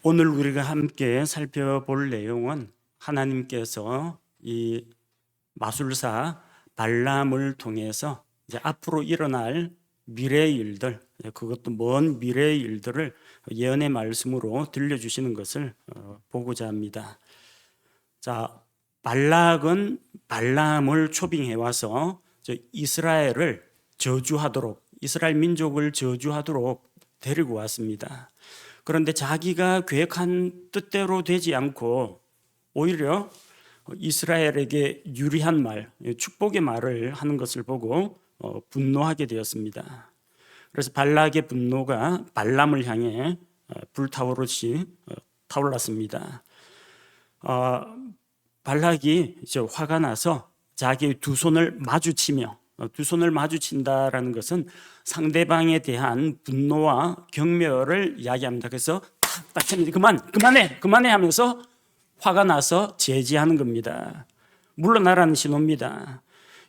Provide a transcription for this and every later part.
오늘 우리가 함께 살펴볼 내용은 하나님께서 이 마술사 발람을 통해서 이제 앞으로 일어날 미래의 일들, 그것도 먼 미래의 일들을 예언의 말씀으로 들려주시는 것을 보고자 합니다. 자, 발락은 발람을 초빙해 와서 이스라엘을 저주하도록, 이스라엘 민족을 저주하도록 데리고 왔습니다. 그런데 자기가 계획한 뜻대로 되지 않고 오히려 이스라엘에게 유리한 말, 축복의 말을 하는 것을 보고 분노하게 되었습니다. 그래서 발락의 분노가 발람을 향해 불타오르듯이 타올랐습니다. 발락이 이제 화가 나서 자기의 두 손을 마주치며, 두 손을 마주친다라는 것은 상대방에 대한 분노와 경멸을 이야기합니다. 그래서 딱 그만해 하면서 화가 나서 제지하는 겁니다. 물러나라는 신호입니다.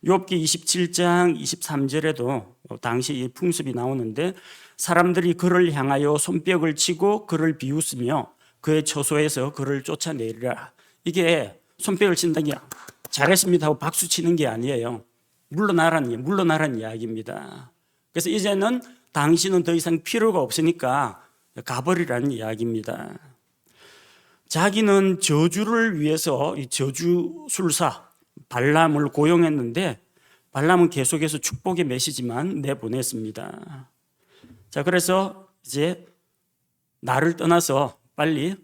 욥기 27장 23절에도 당시 이 풍습이 나오는데, 사람들이 그를 향하여 손뼉을 치고 그를 비웃으며 그의 처소에서 그를 쫓아내리라. 이게 손뼉을 친다는 게 잘했습니다 하고 박수 치는 게 아니에요. 물러나라는 이야기입니다. 그래서 이제는 당신은 더 이상 필요가 없으니까 가버리라는 이야기입니다. 자기는 저주를 위해서 이 저주술사 발람을 고용했는데, 발람은 계속해서 축복의 메시지만 내보냈습니다. 자, 그래서 이제 나를 떠나서 빨리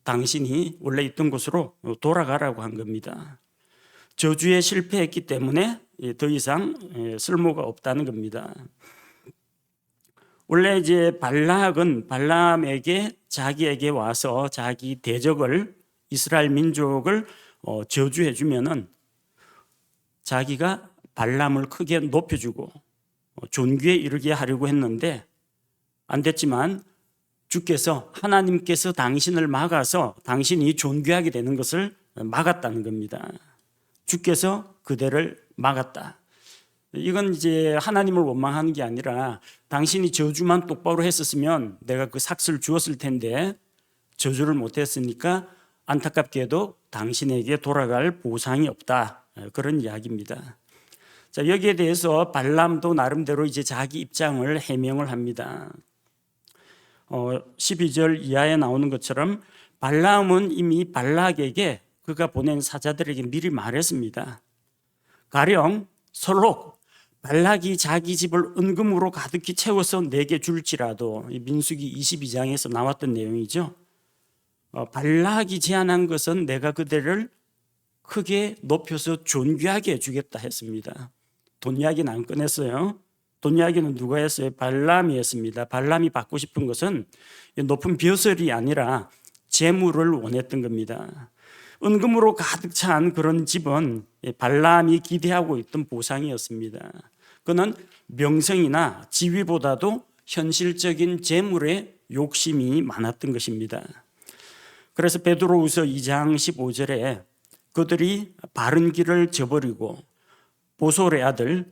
당신이 원래 있던 곳으로 돌아가라고 한 겁니다. 저주에 실패했기 때문에 더 이상 쓸모가 없다는 겁니다. 원래 이제 발락은 발람에게 자기에게 와서 자기 대적을, 이스라엘 민족을 저주해 주면은 자기가 발람을 크게 높여주고 존귀에 이르게 하려고 했는데 안 됐지만, 주께서, 하나님께서 당신을 막아서 당신이 존귀하게 되는 것을 막았다는 겁니다. 주께서 그대를 막았다. 이건 이제 하나님을 원망하는 게 아니라, 당신이 저주만 똑바로 했었으면 내가 그 삭슬 주었을 텐데 저주를 못했으니까 안타깝게도 당신에게 돌아갈 보상이 없다, 그런 이야기입니다. 자, 여기에 대해서 발람도 나름대로 이제 자기 입장을 해명을 합니다. 12절 이하에 나오는 것처럼 발람은 이미 발락에게 그가 보낸 사자들에게 미리 말했습니다. 가령 설록 발락이 자기 집을 은금으로 가득히 채워서 내게 줄지라도, 민수기 22장에서 나왔던 내용이죠. 발락이 제안한 것은 내가 그대를 크게 높여서 존귀하게 해주겠다 했습니다. 돈 이야기는 안 꺼냈어요. 돈 이야기는 누가 했어요? 발람이 했습니다. 발람이 받고 싶은 것은 높은 벼슬이 아니라 재물을 원했던 겁니다. 은금으로 가득 찬 그런 집은 발람이 기대하고 있던 보상이었습니다. 그는 명성이나 지위보다도 현실적인 재물에 욕심이 많았던 것입니다. 그래서 베드로후서 2장 15절에 그들이 바른 길을 저버리고 보솔의 아들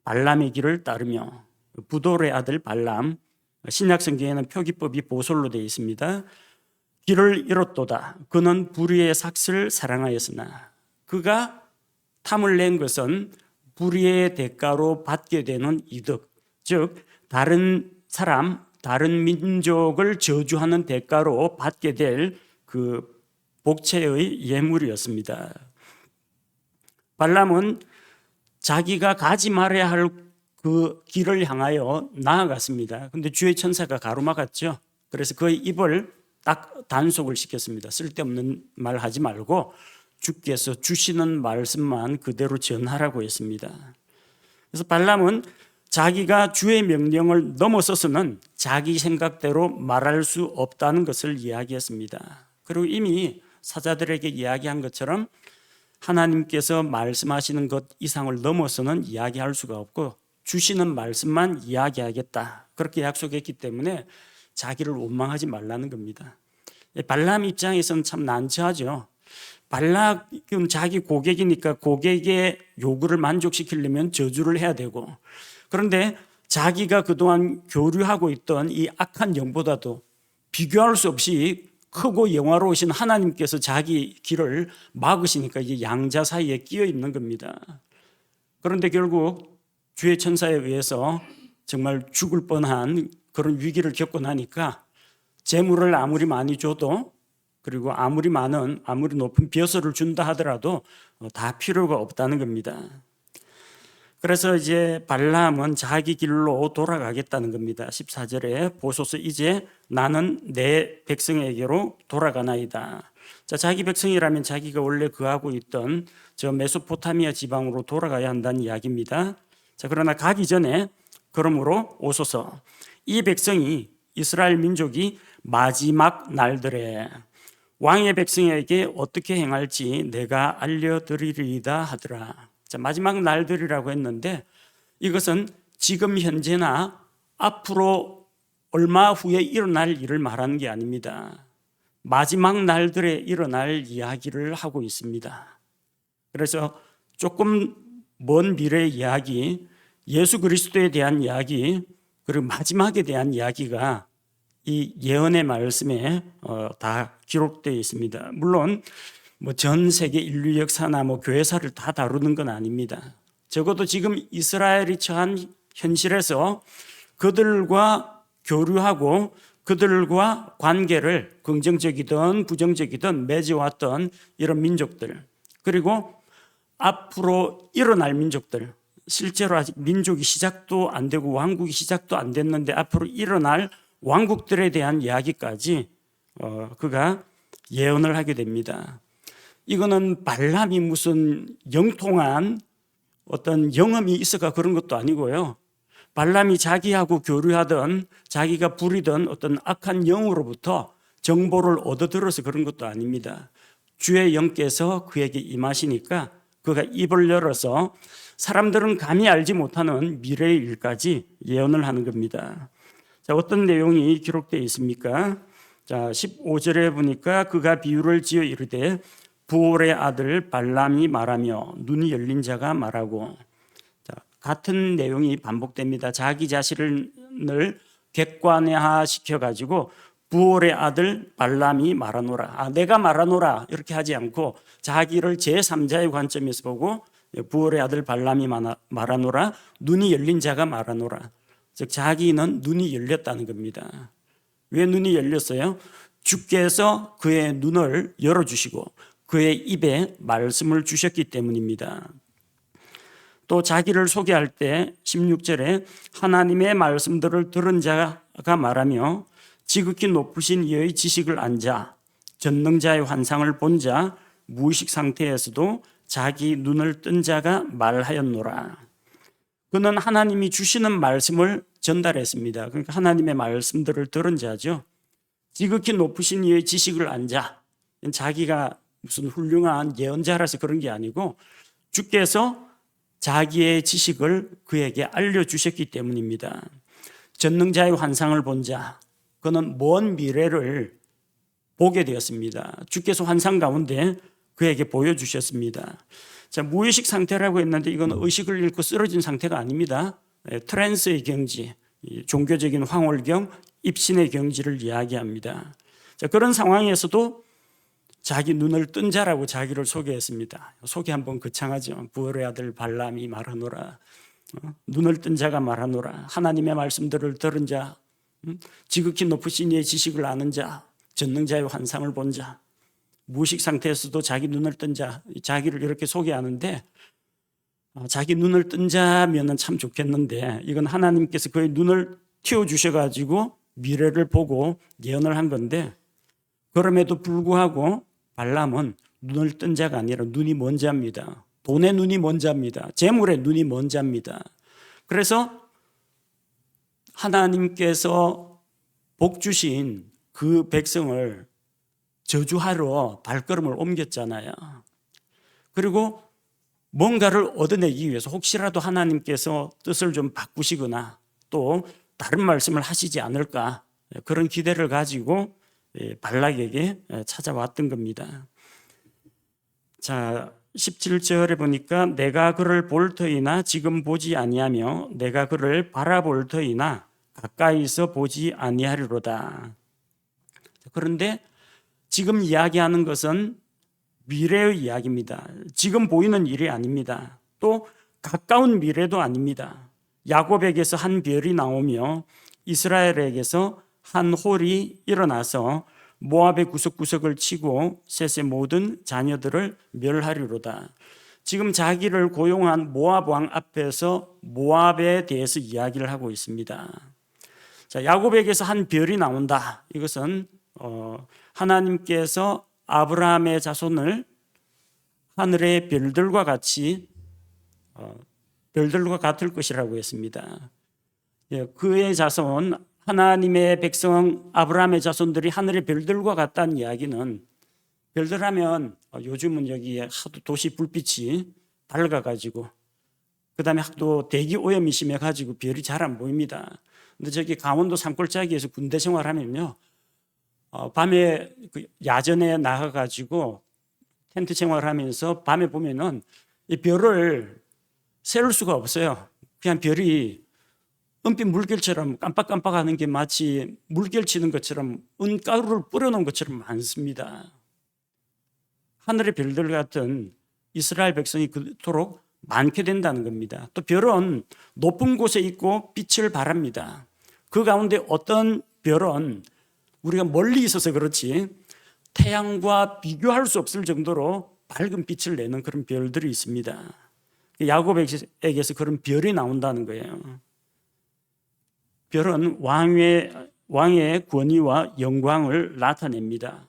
발람의 길을 따르며, 부돌의 아들 발람, 신약 성경에는 표기법이 보솔로 되어 있습니다. 길을 잃었도다. 그는 불의의 삭슬 사랑하였으나, 그가 탐을 낸 것은 불의의 대가로 받게 되는 이득, 즉 다른 사람, 다른 민족을 저주하는 대가로 받게 될 그 복채의 예물이었습니다. 발람은 자기가 가지 말아야 할 그 길을 향하여 나아갔습니다. 그런데 주의 천사가 가로막았죠. 그래서 그의 입을 딱 단속을 시켰습니다. 쓸데없는 말 하지 말고 주께서 주시는 말씀만 그대로 전하라고 했습니다. 그래서 발람은 자기가 주의 명령을 넘어서서는 자기 생각대로 말할 수 없다는 것을 이야기했습니다. 그리고 이미 사자들에게 이야기한 것처럼 하나님께서 말씀하시는 것 이상을 넘어서는 이야기할 수가 없고 주시는 말씀만 이야기하겠다, 그렇게 약속했기 때문에 자기를 원망하지 말라는 겁니다. 발람 입장에서는 참 난처하죠. 발락은 자기 고객이니까 고객의 요구를 만족시키려면 저주를 해야 되고, 그런데 자기가 그동안 교류하고 있던 이 악한 영보다도 비교할 수 없이 크고 영화로우신 하나님께서 자기 길을 막으시니까 이게 양자 사이에 끼어 있는 겁니다. 그런데 결국 주의 천사에 의해서 정말 죽을 뻔한 그런 위기를 겪고 나니까 재물을 아무리 많이 줘도, 그리고 아무리 높은 벼슬을 준다 하더라도 다 필요가 없다는 겁니다. 그래서 이제 발람은 자기 길로 돌아가겠다는 겁니다. 14절에 보소서 이제 나는 내 백성에게로 돌아가나이다. 자, 자기 백성이라면 자기가 원래 거하고 있던 저 메소포타미아 지방으로 돌아가야 한다는 이야기입니다. 자, 그러나 가기 전에 그러므로 오소서 이 백성이 이스라엘 민족이 마지막 날들에 왕의 백성에게 어떻게 행할지 내가 알려드리리이다 하더라. 자, 마지막 날들이라고 했는데 이것은 지금 현재나 앞으로 얼마 후에 일어날 일을 말하는 게 아닙니다. 마지막 날들에 일어날 이야기를 하고 있습니다. 그래서 조금 먼 미래의 이야기, 예수 그리스도에 대한 이야기, 그리고 마지막에 대한 이야기가 이 예언의 말씀에 다 기록되어 있습니다. 물론 전 세계 인류 역사나 교회사를 다 다루는 건 아닙니다. 적어도 지금 이스라엘이 처한 현실에서 그들과 교류하고 그들과 관계를 긍정적이든 부정적이든 맺어왔던 이런 민족들, 그리고 앞으로 일어날 민족들, 실제로 아직 민족이 시작도 안 되고 왕국이 시작도 안 됐는데 앞으로 일어날 왕국들에 대한 이야기까지 그가 예언을 하게 됩니다. 이거는 발람이 무슨 영통한 어떤 영험이 있어가 그런 것도 아니고요. 발람이 자기하고 교류하던, 자기가 부리던 어떤 악한 영으로부터 정보를 얻어들어서 그런 것도 아닙니다. 주의 영께서 그에게 임하시니까 그가 입을 열어서 사람들은 감히 알지 못하는 미래의 일까지 예언을 하는 겁니다. 자, 어떤 내용이 기록되어 있습니까? 자, 15절에 보니까 그가 비유를 지어 이르되 부올의 아들 발람이 말하며 눈이 열린 자가 말하고, 자, 같은 내용이 반복됩니다. 자기 자신을 객관화 시켜가지고 부올의 아들 발람이 말하노라, 내가 말하노라 이렇게 하지 않고 자기를 제3자의 관점에서 보고 부올의 아들 발람이 말하노라, 눈이 열린 자가 말하노라. 즉 자기는 눈이 열렸다는 겁니다. 왜 눈이 열렸어요? 주께서 그의 눈을 열어주시고 그의 입에 말씀을 주셨기 때문입니다. 또 자기를 소개할 때 16절에 하나님의 말씀들을 들은 자가 말하며 지극히 높으신 이의 지식을 안 자, 전능자의 환상을 본 자, 무의식 상태에서도 자기 눈을 뜬 자가 말하였노라. 그는 하나님이 주시는 말씀을 전달했습니다. 그러니까 하나님의 말씀들을 들은 자죠. 지극히 높으신 이의 지식을 안 자, 자기가 무슨 훌륭한 예언자라서 그런 게 아니고 주께서 자기의 지식을 그에게 알려주셨기 때문입니다. 전능자의 환상을 본 자, 그는 먼 미래를 보게 되었습니다. 주께서 환상 가운데 그에게 보여주셨습니다. 자, 무의식 상태라고 했는데 이건 의식을 잃고 쓰러진 상태가 아닙니다. 트랜스의 경지, 종교적인 황홀경, 입신의 경지를 이야기합니다. 자, 그런 상황에서도 자기 눈을 뜬 자라고 자기를 소개했습니다. 속이 한번 거창하죠. 부올의 아들 발람이 말하노라, 눈을 뜬 자가 말하노라, 하나님의 말씀들을 들은 자, 지극히 높으신 이의 지식을 아는 자, 전능자의 환상을 본 자, 무의식 상태에서도 자기 눈을 뜬 자, 자기를 이렇게 소개하는데 자기 눈을 뜬 자면은 참 좋겠는데 이건 하나님께서 그의 눈을 틔워주셔가지고 미래를 보고 예언을 한 건데, 그럼에도 불구하고 발람은 눈을 뜬 자가 아니라 눈이 먼 자입니다. 돈의 눈이 먼 자입니다. 재물의 눈이 먼 자입니다. 그래서 하나님께서 복 주신 그 백성을 저주하러 발걸음을 옮겼잖아요. 그리고 뭔가를 얻어내기 위해서 혹시라도 하나님께서 뜻을 좀 바꾸시거나 또 다른 말씀을 하시지 않을까, 그런 기대를 가지고 발락에게 찾아왔던 겁니다. 자, 17절에 보니까 내가 그를 볼 터이나 지금 보지 아니하며 내가 그를 바라볼 터이나 가까이서 보지 아니하리로다. 그런데 지금 이야기하는 것은 미래의 이야기입니다. 지금 보이는 일이 아닙니다. 또 가까운 미래도 아닙니다. 야곱에게서 한 별이 나오며 이스라엘에게서 한 홀이 일어나서 모압의 구석구석을 치고 셋의 모든 자녀들을 멸하리로다. 지금 자기를 고용한 모압 왕 앞에서 모압에 대해서 이야기를 하고 있습니다. 자, 야곱에게서 한 별이 나온다. 이것은 하나님께서 아브라함의 자손을 하늘의 별들과 같이 별들과 같을 것이라고 했습니다. 그의 자손, 하나님의 백성 아브라함의 자손들이 하늘의 별들과 같다는 이야기는, 별들 하면 요즘은 여기에 하도 도시 불빛이 밝아가지고 그다음에 또 대기 오염이 심해가지고 별이 잘 안 보입니다. 근데 저기 강원도 산골짜기에서 군대 생활하면요, 밤에 그 야전에 나가가지고 텐트 생활하면서 밤에 보면은 이 별을 세울 수가 없어요. 그냥 별이 은빛 물결처럼 깜빡깜빡하는 게 마치 물결 치는 것처럼 은가루를 뿌려놓은 것처럼 많습니다. 하늘의 별들 같은 이스라엘 백성이 그토록 많게 된다는 겁니다. 또 별은 높은 곳에 있고 빛을 발합니다. 그 가운데 어떤 별은 우리가 멀리 있어서 그렇지 태양과 비교할 수 없을 정도로 밝은 빛을 내는 그런 별들이 있습니다. 야곱에게서 그런 별이 나온다는 거예요. 별은 왕의 권위와 영광을 나타냅니다.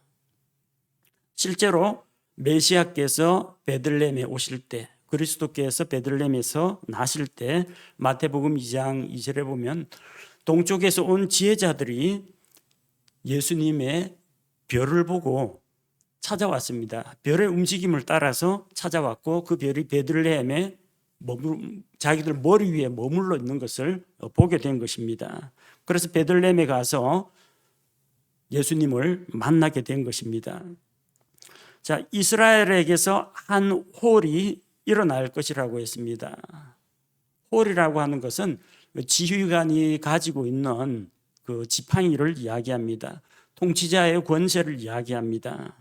실제로 메시아께서 베들레헴에 오실 때, 그리스도께서 베들레헴에서 나실 때 마태복음 2장 2절에 보면 동쪽에서 온 지혜자들이 예수님의 별을 보고 찾아왔습니다. 별의 움직임을 따라서 찾아왔고 그 별이 베들레헴에 자기들 머리 위에 머물러 있는 것을 보게 된 것입니다. 그래서 베들레헴에 가서 예수님을 만나게 된 것입니다. 자, 이스라엘에게서 한 홀이 일어날 것이라고 했습니다. 홀이라고 하는 것은 지휘관이 가지고 있는 그 지팡이를 이야기합니다. 통치자의 권세를 이야기합니다.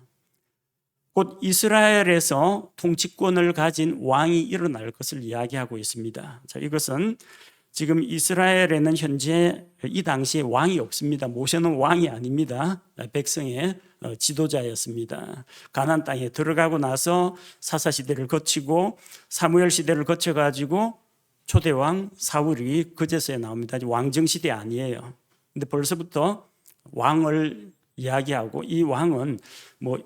곧 이스라엘에서 통치권을 가진 왕이 일어날 것을 이야기하고 있습니다. 자, 이것은 지금 이스라엘에는 현재 이 당시에 왕이 없습니다. 모세는 왕이 아닙니다. 백성의 지도자였습니다. 가나안 땅에 들어가고 나서 사사 시대를 거치고 사무엘 시대를 거쳐가지고 초대왕 사울이 그제서야 나옵니다. 왕정 시대 아니에요. 근데 벌써부터 왕을 이야기하고 이 왕은 뭐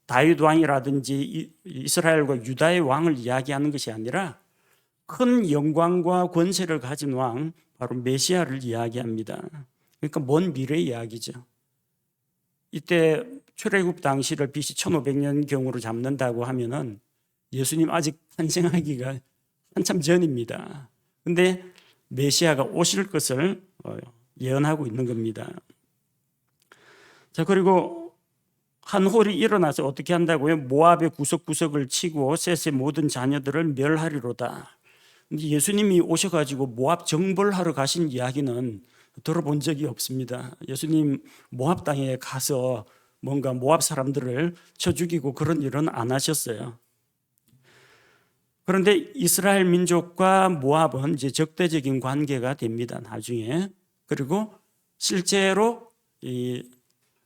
다윗 왕이라든지 이스라엘과 유다의 왕을 이야기하는 것이 아니라 큰 영광과 권세를 가진 왕, 바로 메시아를 이야기합니다. 그러니까 먼 미래 이야기죠. 이때 출애굽 당시를 BC 1500년 경으로 잡는다고 하면은 예수님 아직 탄생하기가 한참 전입니다. 근데 메시아가 오실 것을 예언하고 있는 겁니다. 자, 그리고 한 홀이 일어나서 어떻게 한다고요? 모압의 구석구석을 치고 셋의 모든 자녀들을 멸하리로다. 예수님이 오셔가지고 모압 정벌하러 가신 이야기는 들어본 적이 없습니다. 예수님 모압 땅에 가서 뭔가 모압 사람들을 쳐 죽이고 그런 일은 안 하셨어요. 그런데 이스라엘 민족과 모압은 이제 적대적인 관계가 됩니다, 나중에. 그리고 실제로 이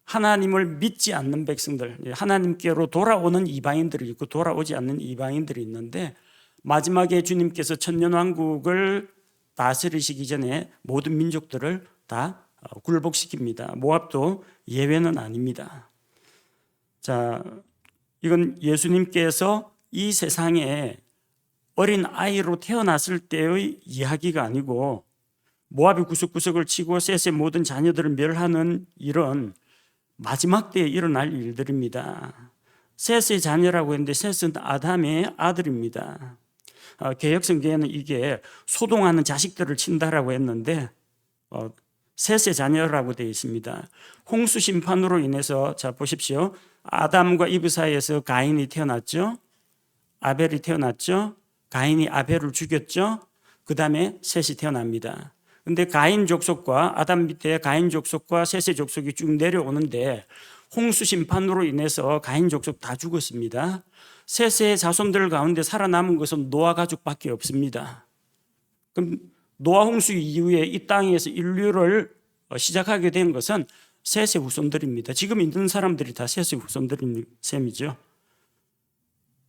하나님을 믿지 않는 백성들, 하나님께로 돌아오는 이방인들이 있고 돌아오지 않는 이방인들이 있는데, 마지막에 주님께서 천년왕국을 다스리시기 전에 모든 민족들을 다 굴복시킵니다. 모압도 예외는 아닙니다. 자, 이건 예수님께서 이 세상에 어린 아이로 태어났을 때의 이야기가 아니고 모압이 구석구석을 치고 셋의 모든 자녀들을 멸하는 일은 마지막 때에 일어날 일들입니다. 셋의 자녀라고 했는데 셋은 아담의 아들입니다. 개역성경에는 이게 소동하는 자식들을 친다라고 했는데 셋의 자녀라고 되어 있습니다. 홍수 심판으로 인해서 자 보십시오. 아담과 이브 사이에서 가인이 태어났죠. 아벨이 태어났죠. 가인이 아벨을 죽였죠. 그 다음에 셋이 태어납니다. 근데 가인 족속과 아담 밑에 가인 족속과 셋의 족속이 쭉 내려오는데 홍수 심판으로 인해서 가인 족속 다 죽었습니다. 셋의 자손들 가운데 살아남은 것은 노아 가족밖에 없습니다. 그럼 노아 홍수 이후에 이 땅에서 인류를 시작하게 된 것은 셋의 후손들입니다. 지금 있는 사람들이 다 셋의 후손들인 셈이죠.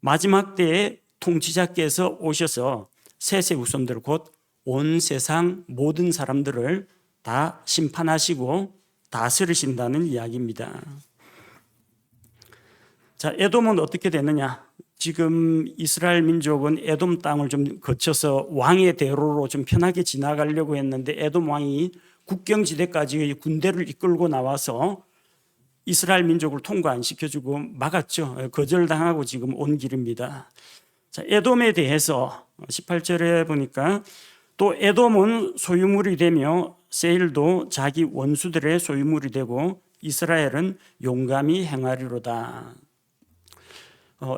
마지막 때에 통치자께서 오셔서 셋의 후손들 곧 온 세상 모든 사람들을 다 심판하시고 다스리신다는 이야기입니다. 자, 에돔은 어떻게 되느냐? 지금 이스라엘 민족은 에돔 땅을 좀 거쳐서 왕의 대로로 좀 편하게 지나가려고 했는데 에돔 왕이 국경지대까지 군대를 이끌고 나와서 이스라엘 민족을 통과 안 시켜주고 막았죠. 거절당하고 지금 온 길입니다. 자, 에돔에 대해서 18절에 보니까 또 에돔은 소유물이 되며 세일도 자기 원수들의 소유물이 되고 이스라엘은 용감히 행하리로다.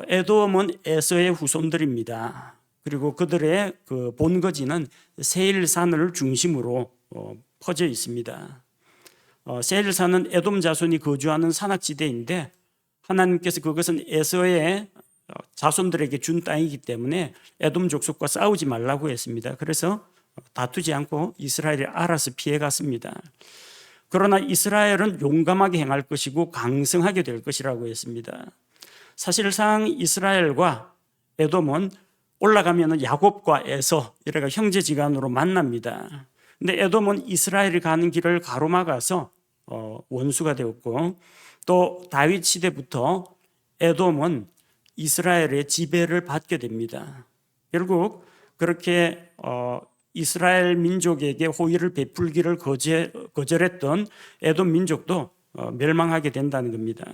에돔은 에서의 후손들입니다. 그리고 그들의 그 본거지는 세일산을 중심으로 퍼져 있습니다. 세일산은 에돔 자손이 거주하는 산악지대인데 하나님께서 그것은 에서의 자손들에게 준 땅이기 때문에 에돔 족속과 싸우지 말라고 했습니다. 그래서 다투지 않고 이스라엘이 알아서 피해갔습니다. 그러나 이스라엘은 용감하게 행할 것이고 강성하게 될 것이라고 했습니다. 사실상 이스라엘과 에돔은 올라가면 야곱과 에서 이래가 형제지간으로 만납니다. 근데 에돔은 이스라엘이 가는 길을 가로막아서 원수가 되었고 또 다윗 시대부터 에돔은 이스라엘의 지배를 받게 됩니다. 결국 그렇게 이스라엘 민족에게 호의를 베풀기를 거절했던 에돔 민족도 멸망하게 된다는 겁니다.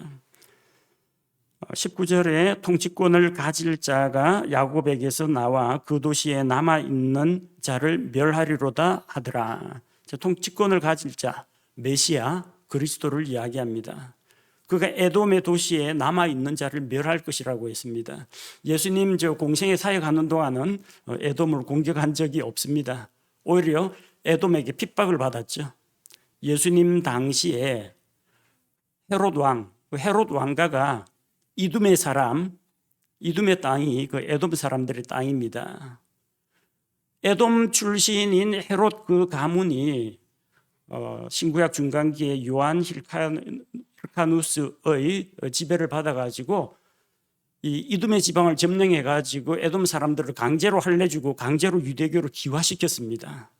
19절에 통치권을 가질 자가 야곱에게서 나와 그 도시에 남아있는 자를 멸하리로다 하더라. 통치권을 가질 자, 메시아, 그리스도를 이야기합니다. 그가 에돔의 도시에 남아있는 자를 멸할 것이라고 했습니다. 예수님 공생의 사역하는 동안은 에돔을 공격한 적이 없습니다. 오히려 에돔에게 핍박을 받았죠. 예수님 당시에 헤롯 왕가가 이둠의 땅이 그 에돔 사람들의 땅입니다. 에돔 출신인 헤롯 그 가문이 신구약 중간기에 요한 힐카누스의 지배를 받아가지고 이 이둠의 지방을 점령해가지고 에돔 사람들을 강제로 할례주고 강제로 유대교로 기화시켰습니다.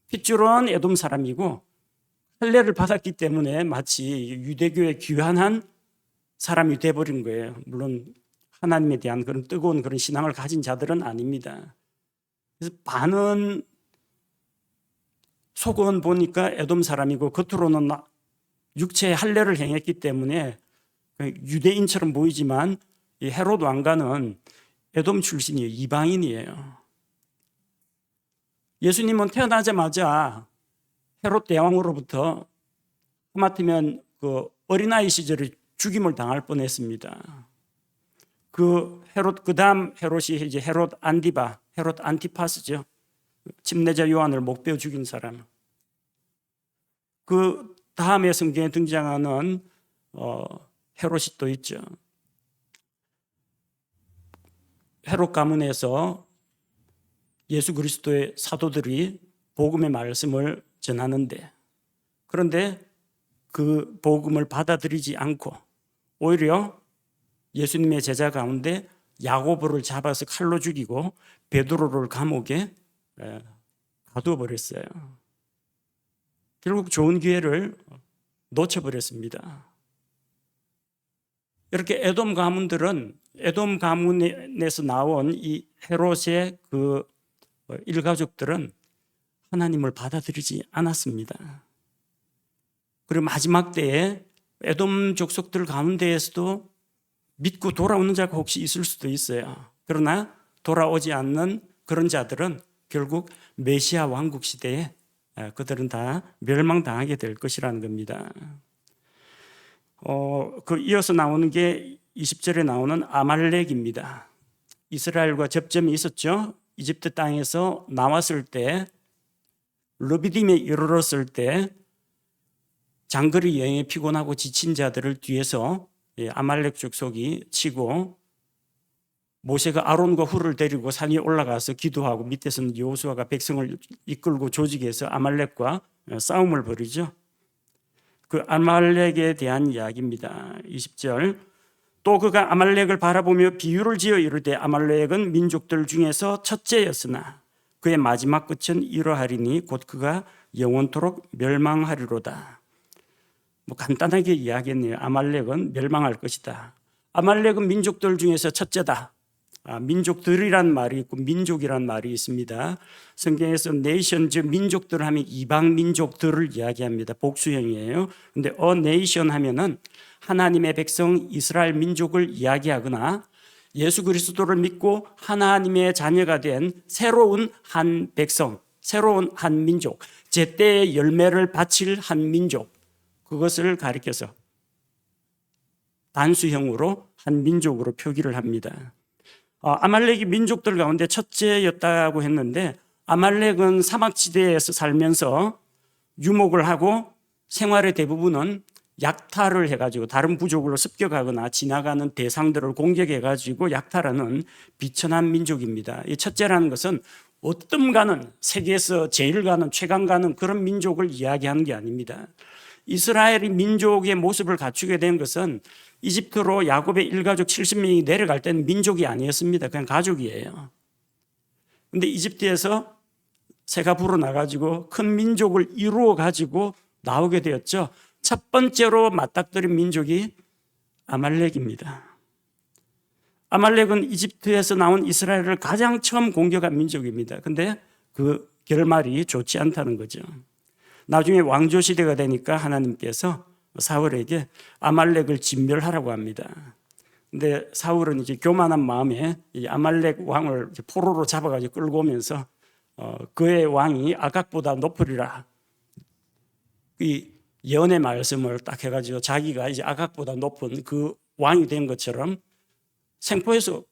핏줄은 에돔 사람이고 할례를 받았기 때문에 마치 유대교에 귀환한 사람이 돼버린 거예요. 물론 하나님에 대한 그런 뜨거운 그런 신앙을 가진 자들은 아닙니다. 그래서 반은 속은 보니까 에돔 사람이고 겉으로는 육체의 할례를 행했기 때문에 유대인처럼 보이지만 이 헤롯 왕가는 에돔 출신이에요. 이방인이에요. 예수님은 태어나자마자 헤롯 대왕으로부터 하마터면 그 어린아이 시절에 죽임을 당할 뻔했습니다. 그 다음 헤롯이 이제 헤롯 안티파스죠. 침례자 요한을 목베어 죽인 사람. 그 다음에 성경에 등장하는 헤롯이 또 있죠. 헤롯 가문에서 예수 그리스도의 사도들이 복음의 말씀을 전하는데 그런데 그 복음을 받아들이지 않고 오히려 예수님의 제자 가운데 야고보를 잡아서 칼로 죽이고 베드로를 감옥에 가두어 버렸어요. 결국 좋은 기회를 놓쳐버렸습니다. 이렇게 에돔 가문에서 나온 이 헤롯의 그 일가족들은 하나님을 받아들이지 않았습니다. 그리고 마지막 때에 에돔 족속들 가운데에서도 믿고 돌아오는 자가 혹시 있을 수도 있어요. 그러나 돌아오지 않는 그런 자들은 결국 메시아 왕국 시대에 그들은 다 멸망당하게 될 것이라는 겁니다. 그 이어서 나오는 게 20절에 나오는 아말렉입니다. 이스라엘과 접점이 있었죠. 이집트 땅에서 나왔을 때 르비딤에 이르렀을 때 장거리 여행에 피곤하고 지친 자들을 뒤에서 아말렉 족속이 치고 모세가 아론과 훌을 데리고 산 위에 올라가서 기도하고 밑에서는 여호수아가 백성을 이끌고 조직해서 아말렉과 싸움을 벌이죠. 그 아말렉에 대한 이야기입니다. 20절. 또 그가 아말렉을 바라보며 비유를 지어 이르되 아말렉은 민족들 중에서 첫째였으나 그의 마지막 끝은 이러하리니 곧 그가 영원토록 멸망하리로다. 간단하게 이야기했네요. 아말렉은 멸망할 것이다. 아말렉은 민족들 중에서 첫째다. 민족들이란 말이 있고 민족이란 말이 있습니다. 성경에서 네이션, 즉 민족들 하면 이방 민족들을 이야기합니다. 복수형이에요. 근데 네이션 하면은 하나님의 백성 이스라엘 민족을 이야기하거나 예수 그리스도를 믿고 하나님의 자녀가 된 새로운 한 백성, 새로운 한 민족, 제때의 열매를 바칠 한 민족, 그것을 가리켜서 단수형으로 한 민족으로 표기를 합니다. 아말렉이 민족들 가운데 첫째였다고 했는데 아말렉은 사막지대에서 살면서 유목을 하고 생활의 대부분은 약탈을 해가지고 다른 부족으로 습격하거나 지나가는 대상들을 공격해가지고 약탈하는 비천한 민족입니다. 이 첫째라는 것은 어떤 가는 세계에서 제일 가는 최강 가는 그런 민족을 이야기하는 게 아닙니다. 이스라엘이 민족의 모습을 갖추게 된 것은 이집트로 야곱의 일가족 70명이 내려갈 때는 민족이 아니었습니다. 그냥 가족이에요. 그런데 이집트에서 새가 불어나가지고 큰 민족을 이루어가지고 나오게 되었죠. 첫 번째로 맞닥뜨린 민족이 아말렉입니다. 아말렉은 이집트에서 나온 이스라엘을 가장 처음 공격한 민족입니다. 그런데 그 결말이 좋지 않다는 거죠. 나중에 왕조 시대가 되니까 하나님께서 사울에게 아말렉을 진멸하라고 합니다. 근데 사울은 이제 교만한 마음에 이 아말렉 왕을 포로로 잡아가지고 끌고 오면서 그의 왕이 아각보다 높으리라. 이 예언의 말씀을 딱 해가지고 자기가 이제 아각보다 높은 그 왕이 된 것처럼 생포해서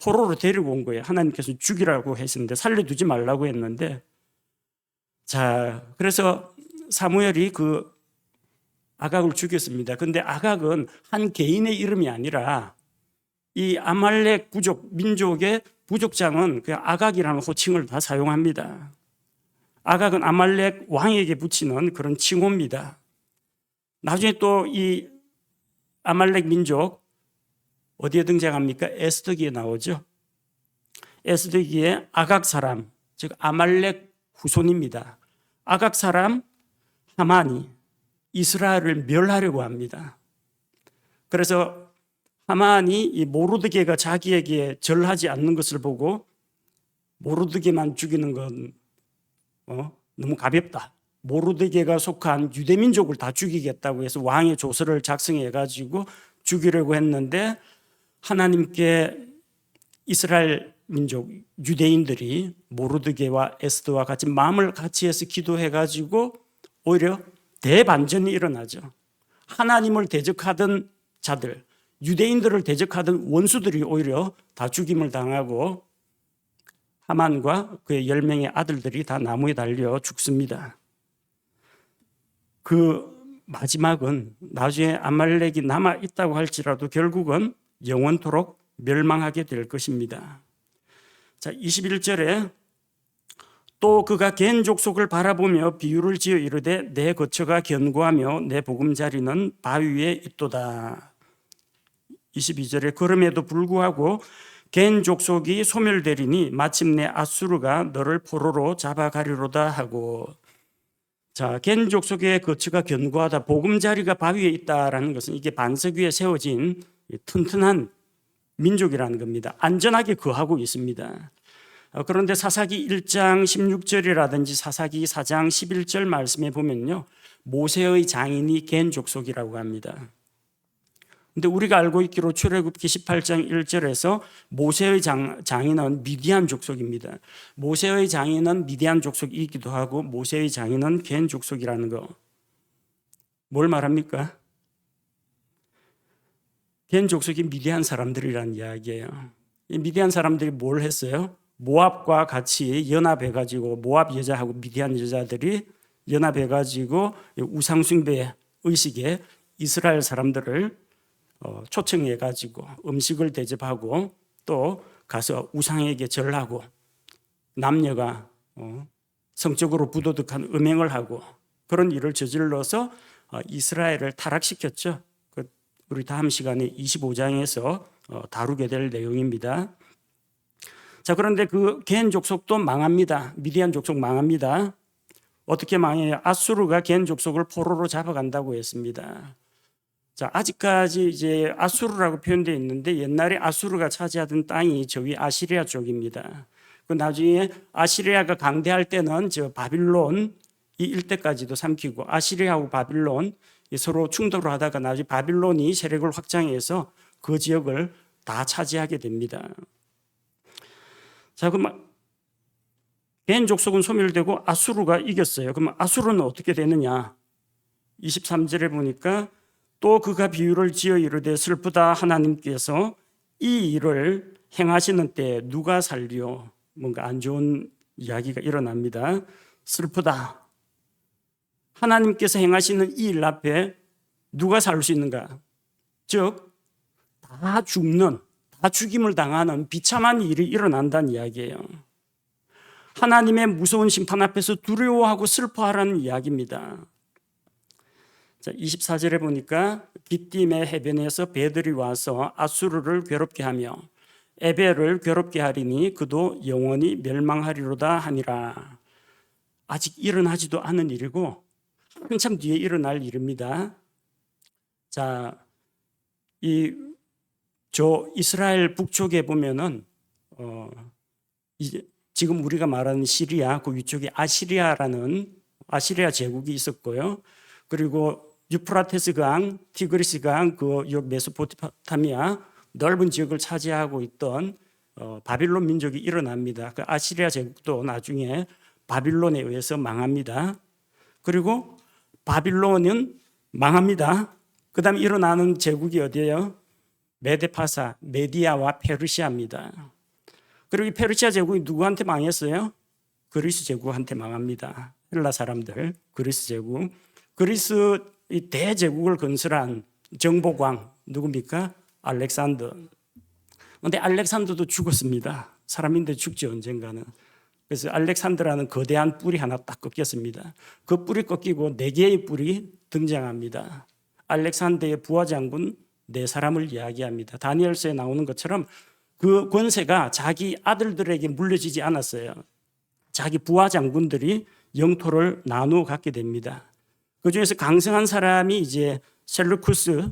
포로로 데리고 온 거예요. 하나님께서 죽이라고 했었는데 살려두지 말라고 했는데, 자, 그래서 사무엘이 그 아각을 죽였습니다. 그런데 아각은 한 개인의 이름이 아니라 이 아말렉 부족, 민족의 부족장은 그냥 아각이라는 호칭을 다 사용합니다. 아각은 아말렉 왕에게 붙이는 그런 칭호입니다. 나중에 또 이 아말렉 민족 어디에 등장합니까? 에스더기에 나오죠. 에스더기에 아각 사람, 즉 아말렉 후손입니다. 아각 사람 하만이 이스라엘을 멸하려고 합니다. 그래서 하만이 이 모르드게가 자기에게 절하지 않는 것을 보고 모르드게만 죽이는 건 너무 가볍다. 모르드게가 속한 유대민족을 다 죽이겠다고 해서 왕의 조서를 작성해 가지고 죽이려고 했는데 하나님께 이스라엘 민족 유대인들이 모르드게와 에스더와 같이 마음을 같이 해서 기도해 가지고 오히려 대반전이 일어나죠. 하나님을 대적하던 자들, 유대인들을 대적하던 원수들이 오히려 다 죽임을 당하고 하만과 그의 10명의 아들들이 다 나무에 달려 죽습니다. 그 마지막은 나중에 아말렉이 남아있다고 할지라도 결국은 영원토록 멸망하게 될 것입니다. 자, 21절에 또 그가 겐 족속을 바라보며 비유를 지어 이르되 내 거처가 견고하며 내 보금자리는 바위 위에 있도다. 22절에 그럼에도 불구하고 겐 족속이 소멸되리니 마침내 아수르가 너를 포로로 잡아가리로다 하고, 자, 겐 족속의 거처가 견고하다, 보금자리가 바위에 있다라는 것은 이게 반석 위에 세워진 튼튼한 민족이라는 겁니다. 안전하게 거하고 있습니다. 그런데 사사기 1장 16절이라든지 사사기 4장 11절 말씀에 보면요, 모세의 장인이 겐 족속이라고 합니다. 근데 우리가 알고 있기로 출애굽기 18장 1절에서 모세의 장인은 미디안 족속입니다. 모세의 장인은 미디안 족속이기도 하고 모세의 장인은 겐 족속이라는 거. 뭘 말합니까? 겐 족속이 미디안 사람들이라는 이야기예요. 이 미디안 사람들이 뭘 했어요? 모압과 같이 연합해 가지고 모압 여자하고 미디안 여자들이 연합해 가지고 우상 숭배 의식에 이스라엘 사람들을 초청해 가지고 음식을 대접하고 또 가서 우상에게 절하고 남녀가 성적으로 부도덕한 음행을 하고 그런 일을 저질러서 이스라엘을 타락시켰죠. 우리 다음 시간에 25장에서 다루게 될 내용입니다. 자, 그런데 그 겐 족속도 망합니다. 미디안 족속 망합니다. 어떻게 망해요? 아수르가 겐 족속을 포로로 잡아간다고 했습니다. 자, 아직까지 이제 아수르라고 표현되어 있는데 옛날에 아수르가 차지하던 땅이 저 위 아시리아 쪽입니다. 그 나중에 아시리아가 강대할 때는 저 바빌론 이 일대까지도 삼키고 아시리아하고 바빌론 서로 충돌을 하다가 나중에 바빌론이 세력을 확장해서 그 지역을 다 차지하게 됩니다. 자, 그럼 겐 족속은 소멸되고 아수르가 이겼어요. 그럼 아수르는 어떻게 되느냐? 23절에 보니까 또 그가 비유를 지어 이르되 슬프다 하나님께서 이 일을 행하시는 때 누가 살리오? 뭔가 안 좋은 이야기가 일어납니다. 슬프다. 하나님께서 행하시는 이 일 앞에 누가 살 수 있는가? 즉, 다 죽는, 다 죽임을 당하는 비참한 일이 일어난다는 이야기예요. 하나님의 무서운 심판 앞에서 두려워하고 슬퍼하라는 이야기입니다. 자, 24절에 보니까 깃딤의 해변에서 배들이 와서 아수르를 괴롭게 하며 에벨을 괴롭게 하리니 그도 영원히 멸망하리로다 하니라. 아직 일어나지도 않은 일이고 한참 뒤에 일어날 일입니다. 자, 저 이스라엘 북쪽에 보면은 지금 우리가 말하는 시리아 그 위쪽에 아시리아라는 아시리아 제국이 있었고요. 그리고 유프라테스 강, 티그리스 강, 그 메소포타미아 넓은 지역을 차지하고 있던 바빌론 민족이 일어납니다. 그 아시리아 제국도 나중에 바빌론에 의해서 망합니다. 그리고 바빌론은 망합니다. 그 다음에 일어나는 제국이 어디예요? 메데파사, 메디아와 페르시아입니다. 그리고 이 페르시아 제국이 누구한테 망했어요? 그리스 제국한테 망합니다. 헬라 사람들, 그리스 제국. 그리스 이 대제국을 건설한 정보광 누굽니까? 알렉산더. 그런데 알렉산더도 죽었습니다. 사람인데 죽지 언젠가는. 그래서 알렉산더라는 거대한 뿔이 하나 딱 꺾였습니다. 그 뿔이 꺾이고 4개의 뿔이 등장합니다. 알렉산더의 부하 장군 4사람을 이야기합니다. 다니엘서에 나오는 것처럼 그 권세가 자기 아들들에게 물려지지 않았어요. 자기 부하 장군들이 영토를 나누어 갖게 됩니다. 그 중에서 강성한 사람이 이제 셀루쿠스,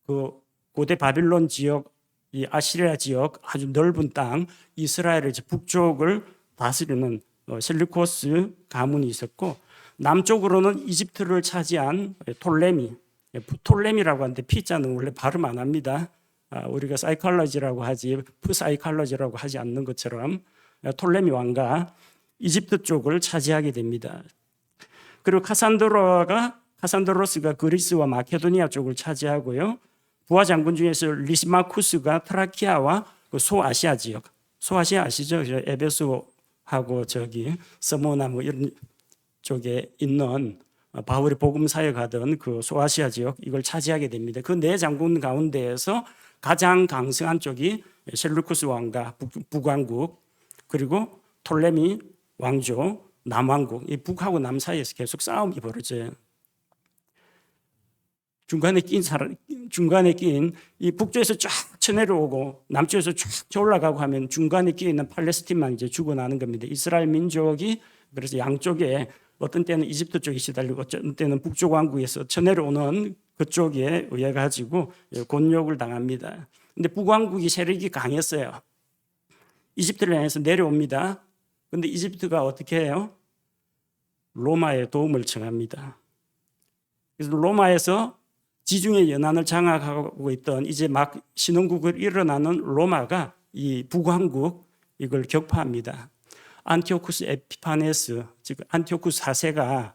그 고대 바빌론 지역, 이 아시리아 지역 아주 넓은 땅, 이스라엘의 북쪽을 다스리는 셀루코스 가문이 있었고, 남쪽으로는 이집트를 차지한 톨레미라고 하는데 피자는 원래 발음 안 합니다. 우리가 사이콜로지라고 하지 프사이콜로지라고 하지 않는 것처럼 톨레미 왕가 이집트 쪽을 차지하게 됩니다. 그리고 카산드로스가 그리스와 마케도니아 쪽을 차지하고요. 부하 장군 중에서 리시마쿠스가 트라키아와 그 소아시아 지역, 소아시아 아시죠? 에베소하고 저기 서모나 뭐 이런 쪽에 있는 바울이 복음 사역하던 그 소아시아 지역 이걸 차지하게 됩니다. 그 4장군 가운데에서 가장 강성한 쪽이 셀루쿠스 왕가 북왕국, 그리고 톨레미 왕조 남왕국, 이 북하고 남 사이에서 계속 싸움이 벌어져요. 중간에 낀 이 북쪽에서 쫙 쳐내려오고 남쪽에서 쫙 올라가고 하면 중간에 끼어 있는 팔레스틴만 이제 죽어나는 겁니다. 이스라엘 민족이 그래서 양쪽에 어떤 때는 이집트 쪽이 시달리고 어떤 때는 북쪽 왕국에서 쳐내려오는 그쪽에 의해 가지고 곤욕을 당합니다. 근데 북왕국이 세력이 강했어요. 이집트를 향해서 내려옵니다. 근데 이집트가 어떻게 해요? 로마의 도움을 청합니다. 그래서 로마에서 지중해 연안을 장악하고 있던 이제 막 신흥국을 일어나는 로마가 이 북왕국 이걸 격파합니다. 안티오쿠스 에피파네스, 즉 안티오쿠스 4세가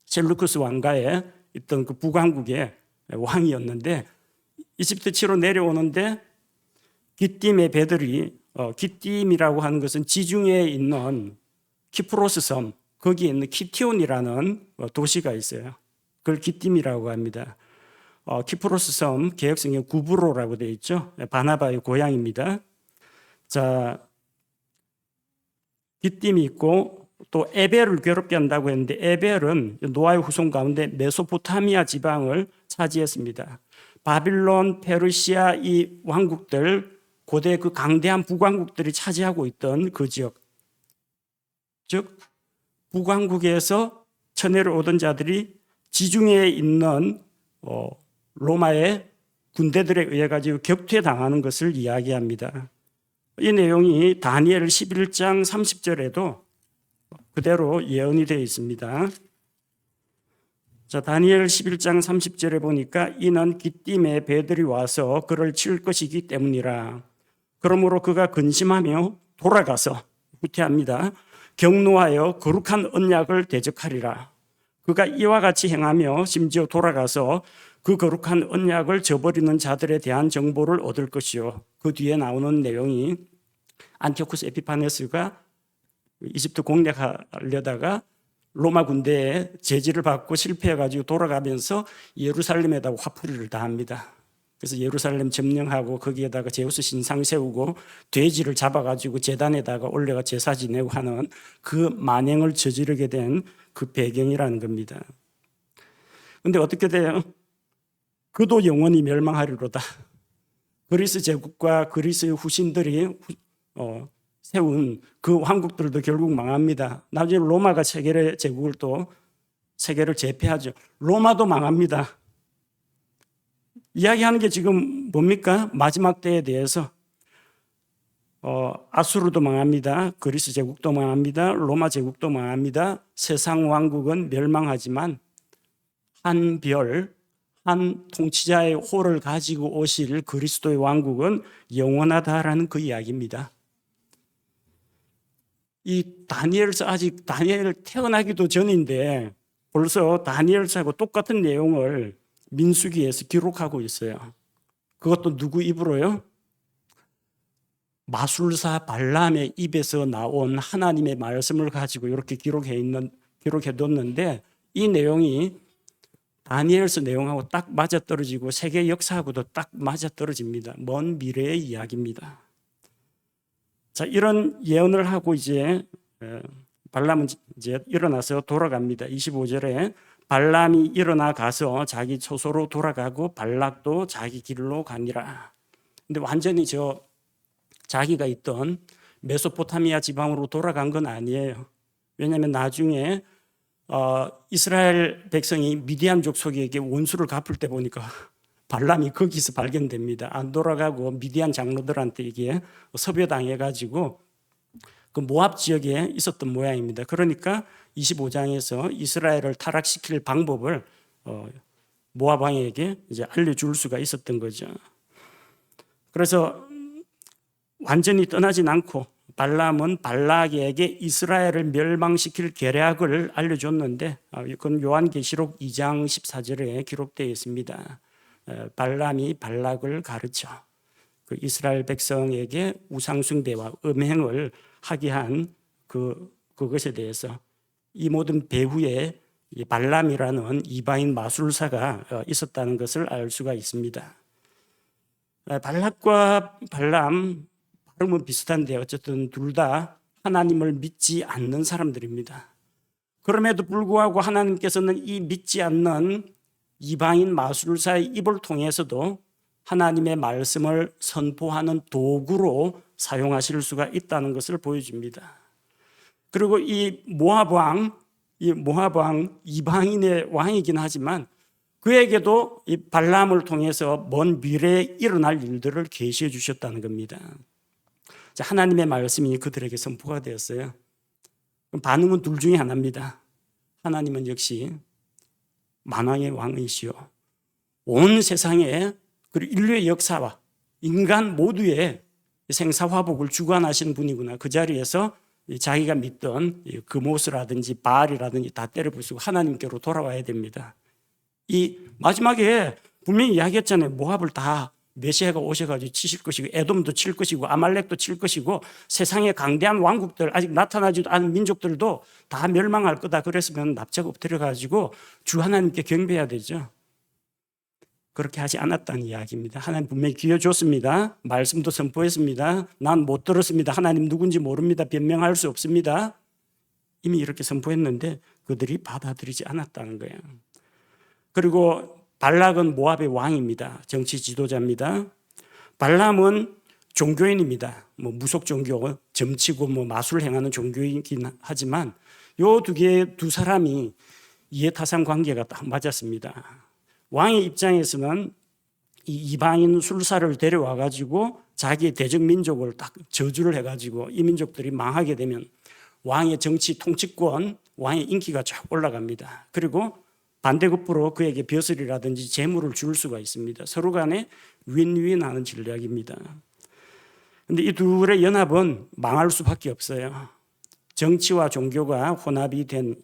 셀루쿠스 왕가에 있던 그 북왕국의 왕이었는데 이집트 치로 내려오는데 깃딤의 배들이 기띔이라고 하는 것은 지중해에 있는 키프로스 섬, 거기에 있는 키티온이라는 도시가 있어요. 그걸 기띔이라고 합니다. 키프로스 섬, 개혁성경 구브로라고 되어 있죠. 바나바의 고향입니다. 자, 기띔이 있고 또 에벨을 괴롭게 한다고 했는데, 에벨은 노아의 후손 가운데 메소포타미아 지방을 차지했습니다. 바빌론, 페르시아 이 왕국들, 고대 그 강대한 북왕국들이 차지하고 있던 그 지역, 즉 북왕국에서 천해를 오던 자들이 지중해에 있는 로마의 군대들에 의해 가지고 격퇴당하는 것을 이야기합니다. 이 내용이 다니엘 11장 30절에도 그대로 예언이 되어 있습니다. 자, 다니엘 11장 30절에 보니까 이는 기띔의 배들이 와서 그를 칠 것이기 때문이라. 그러므로 그가 근심하며 돌아가서, 후퇴합니다. 경노하여 거룩한 언약을 대적하리라. 그가 이와 같이 행하며 심지어 돌아가서 그 거룩한 언약을 저버리는 자들에 대한 정보를 얻을 것이요. 그 뒤에 나오는 내용이 안티오쿠스 에피파네스가 이집트 공략하려다가 로마 군대에 제지를 받고 실패해가지고 돌아가면서 예루살렘에다가 화풀이를 다합니다. 그래서 예루살렘 점령하고 거기에다가 제우스 신상 세우고 돼지를 잡아가지고 제단에다가 올려가 제사 지내고 하는 그 만행을 저지르게 된 그 배경이라는 겁니다. 그런데 어떻게 돼요? 그도 영원히 멸망하리로다. 그리스 제국과 그리스의 후신들이 세운 그 왕국들도 결국 망합니다. 나중에 로마가 세계의 제국을 또 세계를 제패하죠. 로마도 망합니다. 이야기하는 게 지금 뭡니까? 마지막 때에 대해서 아수르도 망합니다. 그리스 제국도 망합니다. 로마 제국도 망합니다. 세상 왕국은 멸망하지만 한 별, 한 통치자의 호를 가지고 오실 그리스도의 왕국은 영원하다라는 그 이야기입니다. 이 다니엘서, 아직 다니엘 태어나기도 전인데 벌써 다니엘서하고 똑같은 내용을 민수기에서 기록하고 있어요. 그것도 누구 입으로요? 마술사 발람의 입에서 나온 하나님의 말씀을 가지고 이렇게 기록해뒀는데, 이 내용이 다니엘서 내용하고 딱 맞아떨어지고 세계 역사하고도 딱 맞아떨어집니다. 먼 미래의 이야기입니다. 자, 이런 예언을 하고 이제 발람은 이제 일어나서 돌아갑니다. 25절에 발람이 일어나 가서 자기 처소로 돌아가고 발락도 자기 길로 가니라. 근데 완전히 자기가 있던 메소포타미아 지방으로 돌아간 건 아니에요. 왜냐하면 나중에 이스라엘 백성이 미디안 족속에게 원수를 갚을 때 보니까 발람이 거기서 발견됩니다. 안 돌아가고 미디안 장로들한테 이게 섭외당해가지고 그 모압 지역에 있었던 모양입니다. 그러니까 25장에서 이스라엘을 타락시킬 방법을 모압 왕에게 이제 알려줄 수가 있었던 거죠. 그래서 완전히 떠나진 않고 발람은 발락에게 이스라엘을 멸망시킬 계략을 알려줬는데, 그건 요한계시록 2장 14절에 기록되어 있습니다. 발람이 발락을 가르쳐 그 이스라엘 백성에게 우상숭배와 음행을 하게 한 그것에 대해서 이 모든 배후에 발람이라는 이방인 마술사가 있었다는 것을 알 수가 있습니다. 발락과 발람 발음은 비슷한데 어쨌든 둘 다 하나님을 믿지 않는 사람들입니다. 그럼에도 불구하고 하나님께서는 이 믿지 않는 이방인 마술사의 입을 통해서도 하나님의 말씀을 선포하는 도구로 사용하실 수가 있다는 것을 보여줍니다. 그리고 이 모압 왕 이방인의 왕이긴 하지만 그에게도 이 발람을 통해서 먼 미래에 일어날 일들을 계시해 주셨다는 겁니다. 하나님의 말씀이 그들에게 선포가 되었어요. 반응은 둘 중에 하나입니다. 하나님은 역시 만왕의 왕이시요 온 세상에 그리고 인류의 역사와 인간 모두의 생사화복을 주관하시는 분이구나. 그 자리에서 자기가 믿던 그모스라든지 바알이라든지 다 때려부수고 하나님께로 돌아와야 됩니다. 이 마지막에 분명히 이야기했잖아요. 모압을 다 메시아가 오셔가지고 치실 것이고 에돔도 칠 것이고 아말렉도 칠 것이고 세상의 강대한 왕국들 아직 나타나지도 않은 민족들도 다 멸망할 거다. 그랬으면 납작 엎드려가지고 주 하나님께 경배해야 되죠. 그렇게 하지 않았다는 이야기입니다. 하나님 분명히 기회 줬습니다. 말씀도 선포했습니다. 난 못 들었습니다. 하나님 누군지 모릅니다. 변명할 수 없습니다. 이미 이렇게 선포했는데 그들이 받아들이지 않았다는 거예요. 그리고 발락은 모압의 왕입니다. 정치 지도자입니다. 발람은 종교인입니다. 무속 종교, 점치고 마술 행하는 종교이긴 하지만 요 두 사람이 이해타산 관계가 딱 맞았습니다. 왕의 입장에서는 이 이방인 술사를 데려와 가지고 자기의 대적 민족을 딱 저주를 해 가지고 이 민족들이 망하게 되면 왕의 정치 통치권, 왕의 인기가 쫙 올라갑니다. 그리고 반대급부로 그에게 벼슬이라든지 재물을 줄 수가 있습니다. 서로 간에 윈윈하는 전략입니다. 그런데 이 둘의 연합은 망할 수밖에 없어요. 정치와 종교가 혼합이 된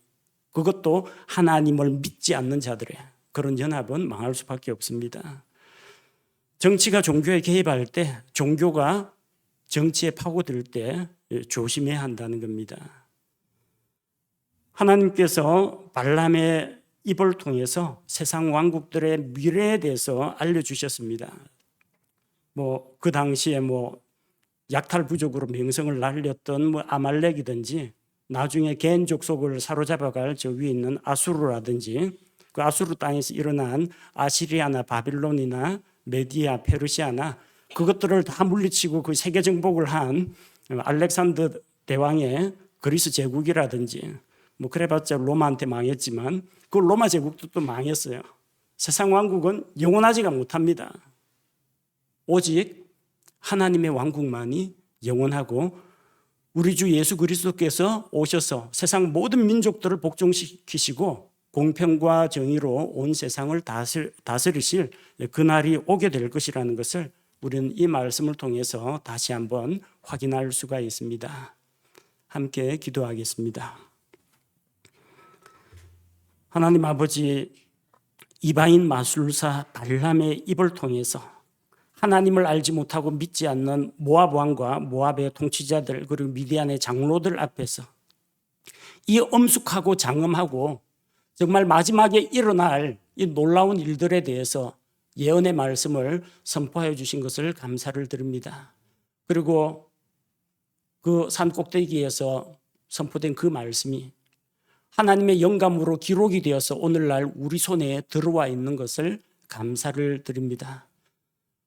그것도 하나님을 믿지 않는 자들의 그런 연합은 망할 수밖에 없습니다. 정치가 종교에 개입할 때, 종교가 정치에 파고들 때 조심해야 한다는 겁니다. 하나님께서 발람의 입을 통해서 세상 왕국들의 미래에 대해서 알려주셨습니다. 그 당시에 약탈부족으로 명성을 날렸던 아말렉이든지 나중에 개인 족속을 사로잡아갈 저 위에 있는 아수르라든지 그 아수르 땅에서 일어난 아시리아나 바빌론이나 메디아, 페르시아나 그것들을 다 물리치고 그 세계 정복을 한 알렉산더 대왕의 그리스 제국이라든지 그래봤자 로마한테 망했지만 그 로마 제국도 또 망했어요. 세상 왕국은 영원하지가 못합니다. 오직 하나님의 왕국만이 영원하고 우리 주 예수 그리스도께서 오셔서 세상 모든 민족들을 복종시키시고 공평과 정의로 온 세상을 다스리실 그날이 오게 될 것이라는 것을 우리는 이 말씀을 통해서 다시 한번 확인할 수가 있습니다. 함께 기도하겠습니다. 하나님 아버지, 이방인 마술사 발람의 입을 통해서 하나님을 알지 못하고 믿지 않는 모압 왕과 모압의 통치자들 그리고 미디안의 장로들 앞에서 이 엄숙하고 장엄하고 정말 마지막에 일어날 이 놀라운 일들에 대해서 예언의 말씀을 선포해 주신 것을 감사를 드립니다. 그리고 그 산 꼭대기에서 선포된 그 말씀이 하나님의 영감으로 기록이 되어서 오늘날 우리 손에 들어와 있는 것을 감사를 드립니다.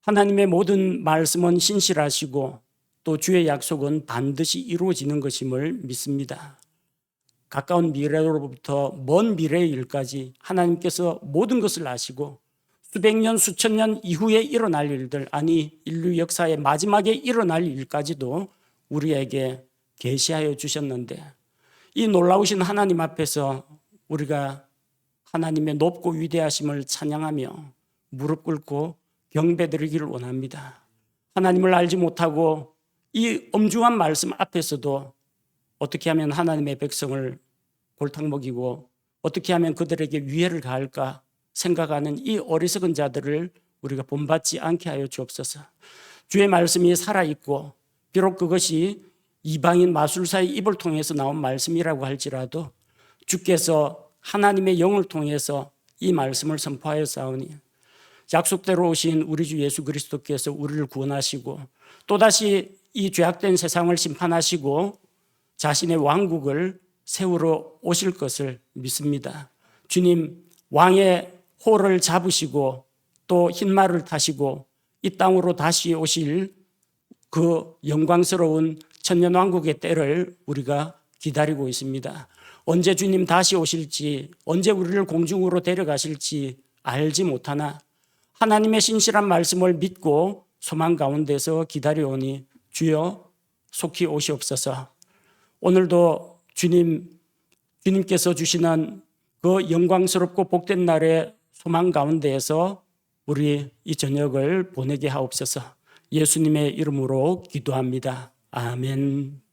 하나님의 모든 말씀은 신실하시고 또 주의 약속은 반드시 이루어지는 것임을 믿습니다. 가까운 미래로부터 먼 미래의 일까지 하나님께서 모든 것을 아시고 수백 년, 수천 년 이후에 일어날 일들, 아니 인류 역사의 마지막에 일어날 일까지도 우리에게 계시하여 주셨는데 이 놀라우신 하나님 앞에서 우리가 하나님의 높고 위대하심을 찬양하며 무릎 꿇고 경배드리기를 원합니다. 하나님을 알지 못하고 이 엄중한 말씀 앞에서도 어떻게 하면 하나님의 백성을 골탕 먹이고 어떻게 하면 그들에게 위해를 가할까 생각하는 이 어리석은 자들을 우리가 본받지 않게 하여 주옵소서. 주의 말씀이 살아있고 비록 그것이 이방인 마술사의 입을 통해서 나온 말씀이라고 할지라도 주께서 하나님의 영을 통해서 이 말씀을 선포하여 싸우니 약속대로 오신 우리 주 예수 그리스도께서 우리를 구원하시고 또다시 이 죄악된 세상을 심판하시고 자신의 왕국을 세우러 오실 것을 믿습니다. 주님, 왕의 호를 잡으시고 또 흰말을 타시고 이 땅으로 다시 오실 그 영광스러운 천년왕국의 때를 우리가 기다리고 있습니다. 언제 주님 다시 오실지, 언제 우리를 공중으로 데려가실지 알지 못하나 하나님의 신실한 말씀을 믿고 소망 가운데서 기다려오니 주여 속히 오시옵소서. 오늘도 주님께서 주시는 그 영광스럽고 복된 날의 소망 가운데에서 우리 이 저녁을 보내게 하옵소서. 예수님의 이름으로 기도합니다. 아멘.